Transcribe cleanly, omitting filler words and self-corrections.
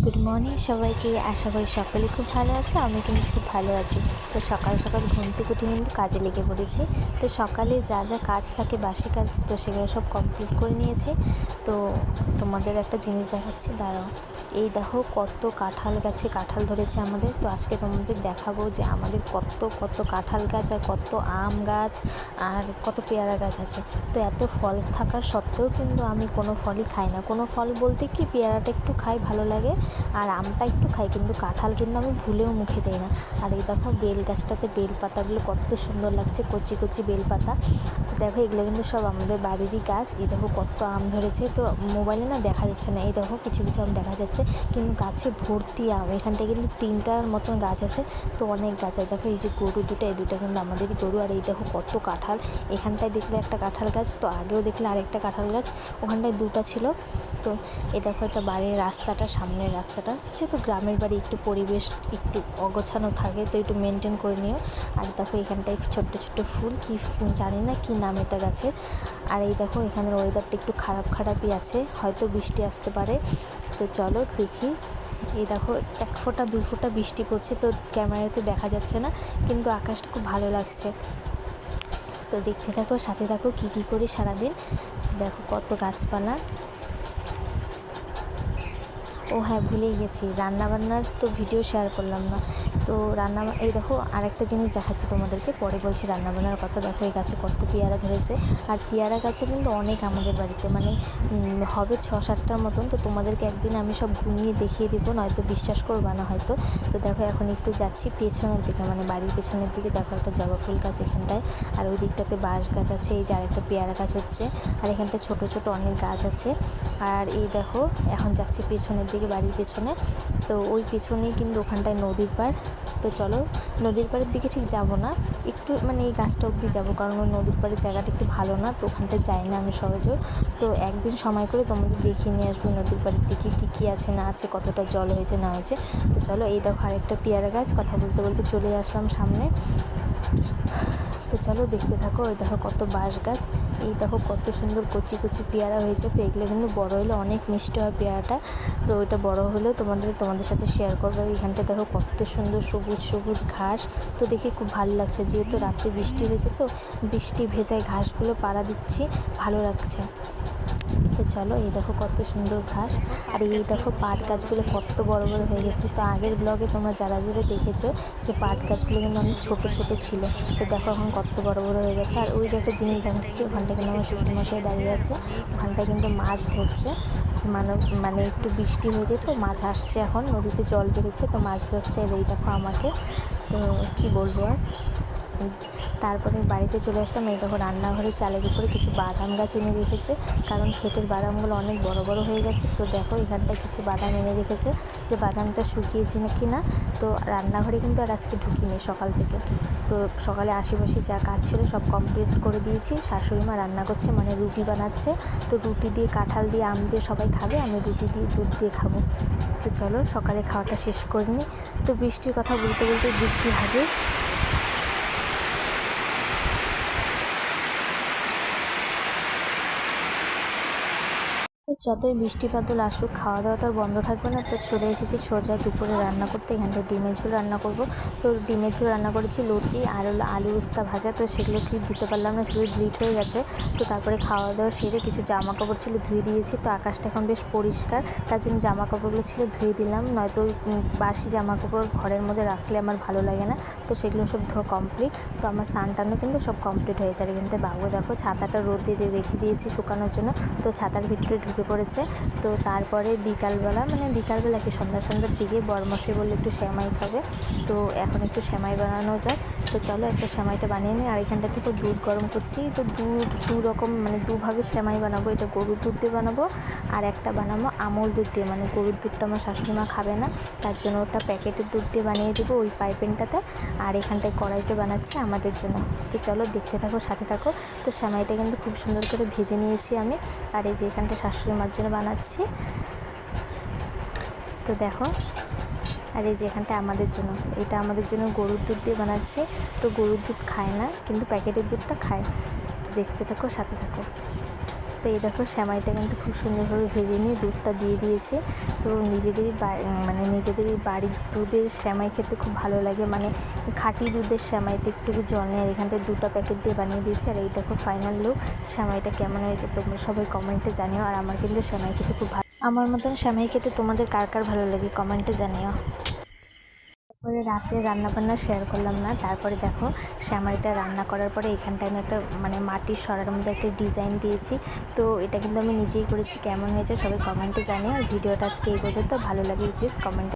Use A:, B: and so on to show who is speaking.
A: Good morning সবাইকে। আশা করি সকলে খুব ভালো আছে। আমি কিন্তু খুব ভালো আছি। তো সকাল সকাল ঘুম থেকে উঠে কিন্তু কাজে লেগে পড়েছি। তো সকালে যা যা কাজ থাকে, বাসি কাজ, তো সেগুলো সব কমপ্লিট করে নিয়েছি। তো তোমাদের একটা জিনিস দেখাচ্ছি, দাঁড়াও। এই দেখো কত কাঁঠাল গাছে কাঁঠাল ধরেছে আমাদের। তো আজকে তোমাদের দেখাবো যে আমাদের কত কত কাঁঠাল গাছ আর কত আম গাছ আর কত পেয়ারা গাছ আছে। তো এত ফল থাকার সত্ত্বেও কিন্তু আমি কোনো ফলই খাই না। কোনো ফল বলতে কি, পেয়ারাটা একটু খাই, ভালো লাগে, আর আমটা একটু খাই, কিন্তু কাঁঠাল কিন্তু আমি ভুলেও মুখে দিই না। আর এই দেখো বেল গাছটাতে বেল পাতাগুলো কত সুন্দর লাগছে, কচি কচি বেল পাতা। তো দেখো এগুলো কিন্তু সব আমাদের বাড়িরই গাছ। এই দেখো কত আম ধরেছে। তো মোবাইলে না দেখা যাচ্ছে না, এই দেখো কিছু কিছু আম দেখা যাচ্ছে, কিন্তু গাছে ভর্তি আম। এখানটায় কিন্তু 3টার মতন গাছ আছে, তো অনেক গাছ আছে। দেখো এই যে গরু দুটো, এই দুটো কিন্তু আমাদেরই গরু। আর এই দেখো কত কাঁঠাল। এখানটায় দেখলে একটা কাঁঠাল গাছ, তো আগেও দেখলে আরেকটা কাঁঠাল গাছ, ওখানটায় 2টা ছিল। তো এই দেখো একটা বাড়ির রাস্তাটা, সামনের রাস্তাটা, যেহেতু গ্রামের বাড়ি একটু পরিবেশ একটু অগোছানো থাকে, তো একটু মেনটেন করে নিও। আর দেখো এখানটায় ছোট্ট ছোট্ট ফুল, কি জানি না কি নাম এটা গাছের। আর এই দেখো এখানের ওয়েদারটা একটু খারাপই আছে, হয়তো বৃষ্টি আসতে পারে। তো চলো দেখি। এই দেখো 1 ফোঁটা 2 ফোঁটা বৃষ্টি পড়ছে, তো ক্যামেরাতে দেখা যাচ্ছে না, কিন্তু আকাশটা খুব ভালো লাগছে। তো দেখতে থাকো, সাথে থাকো, কী করি সারাদিন। দেখো কত গাছপালা। ও হ্যাঁ, ভুলেই গেছি, রান্নাবান্নার তো ভিডিও শেয়ার করলাম না। তো এই দেখো আরেকটা জিনিস দেখাচ্ছি তোমাদেরকে, পরে বলছি রান্নাবান্নার কথা। দেখো এই গাছে কত পেয়ারা ধরেছে, আর পেয়ারা গাছও কিন্তু অনেক আমাদের বাড়িতে, মানে হবে 6-7টার মতন। তো তোমাদেরকে একদিন আমি সব ঘুমিয়ে দেখিয়ে দিব, নয়তো বিশ্বাস করবা না হয়তো। তো দেখো এখন একটু যাচ্ছি পেছনের দিকে, মানে বাড়ির পেছনের দিকে। দেখো একটা জবা ফুল গাছ এখানটায়, আর ওই দিকটাতে বাঁশ গাছ আছে, এই যে আরেকটা পেয়ারা গাছ হচ্ছে, আর এখানটায় ছোট ছোট অনেক গাছ আছে। আর এই দেখো এখন যাচ্ছি পেছনের দিকে, বাড়ির পেছনে। তো ওই পেছনেই কিন্তু ওখানটায় নদীর পাড়। তো চলো, নদীর পাড়ের দিকে ঠিক যাব না, একটু মানে এই গাছটা অবধি যাবো, কারণ ওই নদীর পাড়ের জায়গাটা একটু ভালো না, তো ওখানটায় যাই না আমি সহজেও। তো একদিন সময় করে তোমাদের দেখিয়ে নিয়ে আসবো নদীর পাড়ের দিকে কী আছে না আছে, কতটা জল হয়েছে না হয়েছে। তো চলো, এই দেখো আরেকটা পেয়ারা গাছ, কথা বলতে বলতে চলে আসলাম সামনে। তো চলো দেখতে থাকো। ওই দেখো কত বাঁশ গাছ, এই দেখো কত সুন্দর কচি কচি পেয়ারা হয়েছে। তো এগুলো কিন্তু বড় হলে অনেক মিষ্টি হয় পেয়ারাটা। তো ওইটা বড় হলেও তোমাদের সাথে শেয়ার করবো। এইখানটা দেখো কত সুন্দর সবুজ সবুজ ঘাস। তো দেখে খুব ভালো লাগছে, যেহেতু রাতে বৃষ্টি হয়েছে, তো বৃষ্টি ভেজায় ঘাসগুলো পাড়া দিচ্ছি, ভালো লাগছে। তো চলো, এই দেখো কত সুন্দর ঘাস। আর এই দেখো পাট গাছগুলো কত বড় বড় হয়ে গেছে। তো আগের ব্লগে তোমরা যারা দেখেছো যে পাট গাছগুলো কিন্তু অনেক ছোট ছোট ছিল, তো দেখো এখন কত বড় বড় হয়ে গেছে। আর ওই যে একটা জিনিস দেখাচ্ছি, ওখানটা কিন্তু আমার শ্বশুরমশাই দাঁড়িয়ে আছে, ওখানটায় কিন্তু মাছ ধরছে। মানে মানে একটু বৃষ্টি হয়েছে, তো মাছ আসছে, এখন নদীতে জল বেড়েছে, তো মাছ ধরছে। এই দেখো আমাকে, তো কি বলবো আর। তারপরে বাড়িতে চলে আসলাম। এই দেখো রান্নাঘরে চালের উপরে কিছু বাদাম গাছ এনে রেখেছে, কারণ ক্ষেতের বাদামগুলো অনেক বড় বড় হয়ে গেছে। তো দেখো এখানটায় কিছু বাদাম এনে রেখেছে, যে বাদামটা শুকিয়েছি না কি না। তো রান্নাঘরে কিন্তু আর আজকে ঢুকিনি সকাল থেকে। তো সকালে আশেপাশে যা কাজ ছিল সব কমপ্লিট করে দিয়েছি। শাশুড়ি মা রান্না করছে, মানে রুটি বানাচ্ছে। তো রুটি দিয়ে, কাঁঠাল দিয়ে, আম দিয়ে সবাই খাবে, আমি রুটি দিয়ে দুধ দিয়ে খাবো। তো চলো সকালে খাওয়াটা শেষ করে নিই। তো বৃষ্টির কথা বলতে বলতে বৃষ্টি হাজির। তো যতই বৃষ্টি বাদল আসুক, খাওয়া দাওয়া তো আর বন্ধ থাকবে না। তো চলে এসেছি সোজা দুপুরে রান্না করতে। এখানটায় ডিমের ঝোল রান্না করব। তো ডিমের ঝোল রান্না করেছি, লতি আর আলু উস্তা ভাজা। তো সেগুলো ক্লিপ দিতে পারলাম না, সেগুলো ডিলিট হয়ে গেছে। তো তারপরে খাওয়া দাওয়া সেরে কিছু জামা কাপড় ছিল ধুয়ে দিয়েছি। তো আকাশটা এখন বেশ পরিষ্কার, তার জন্য জামা কাপড়গুলো ছিল ধুয়ে দিলাম, নয়তো ওই বাসি জামা কাপড় ঘরের মধ্যে রাখলে আমার ভালো লাগে না। তো সেগুলো সব ধোয়া কমপ্লিট। তো আমার স্নান টানও কিন্তু সব কমপ্লিট হয়ে যায়। কিন্তু বাবু দেখো ছাতাটা রোদে রেখে দিয়েছি শুকানোর জন্য, তো ছাতার ভিতরে ঢুকে পড়েছে। তো তারপরে বিকালবেলা কি সন্ধ্যার দিকে বরমশাই বললে একটু সেমাই খাবে, তো এখন একটু সেমাই বানানো যাক। তো চলো একটা সেমাইটা বানিয়ে নিই। আর এখানটা থেকে দুধ গরম করছি। তো দু রকম, মানে দুভাবে সেমাই বানাবো। এটা গরুর দুধ দিয়ে বানাবো, আর একটা বানাবো আমুল দুধ দিয়ে। মানে গরুর দুধটা আমার শাশুড়ি মা খাবে না, তার জন্য ওটা প্যাকেটের দুধ দিয়ে বানিয়ে দেবো ওই পাইপেনটাতে। আর এখানটায় কড়াইতে বানাচ্ছি আমাদের জন্য। তো চলো দেখতে থাকো, সাথে থাকো। তো সেমাইটা কিন্তু খুব সুন্দর করে ভেজে নিয়েছি আমি। আর এই যে এখানটা শাশুড়ি মার জন্য বানাচ্ছি, তো দেখো। আর এই যে এখানটা আমাদের জন্য, এটা আমাদের জন্য গরুর দুধ দিয়ে বানাচ্ছি। তো গরুর দুধ খায় না, কিন্তু প্যাকেটের দুধটা খায়। তো দেখতে থাকো, সাথে থাকো। তো এই দেখো সেমাইটা কিন্তু খুব সুন্দরভাবে ভেজে নিয়ে দুধটা দিয়ে দিয়েছে। তো নিজেদেরই বাড়ির দুধের সেমাই খেতে খুব ভালো লাগে, মানে খাঁটি দুধের সেমাইতে একটু জল নেই। আর এখানটায় 2টা প্যাকেট দিয়ে বানিয়ে দিয়েছি। আর এই দেখো ফাইনাল লুক, সেমাইটা কেমন হয়েছে তোমরা সবাই কমেন্টে জানিও। আর আমার কিন্তু সেমাই খেতে খুব ভালো, আমার মতন সেমাই খেতে তোমাদের কার কার ভালো লাগে কমেন্টে জানিও। তারপরে রাতে রান্নাবান্না শেয়ার করলাম না। তারপরে দেখো সেমাইটা রান্না করার পরে এখানটায় আমি একটা মাটির সরার মধ্যে একটা ডিজাইন দিয়েছি। তো এটা কিন্তু আমি নিজেই করেছি। কেমন হয়েছে সবাই কমেন্টে জানিও। আর ভিডিওটা আজকে এই পর্যন্ত, ভালো লাগে প্লিজ কমেন্টে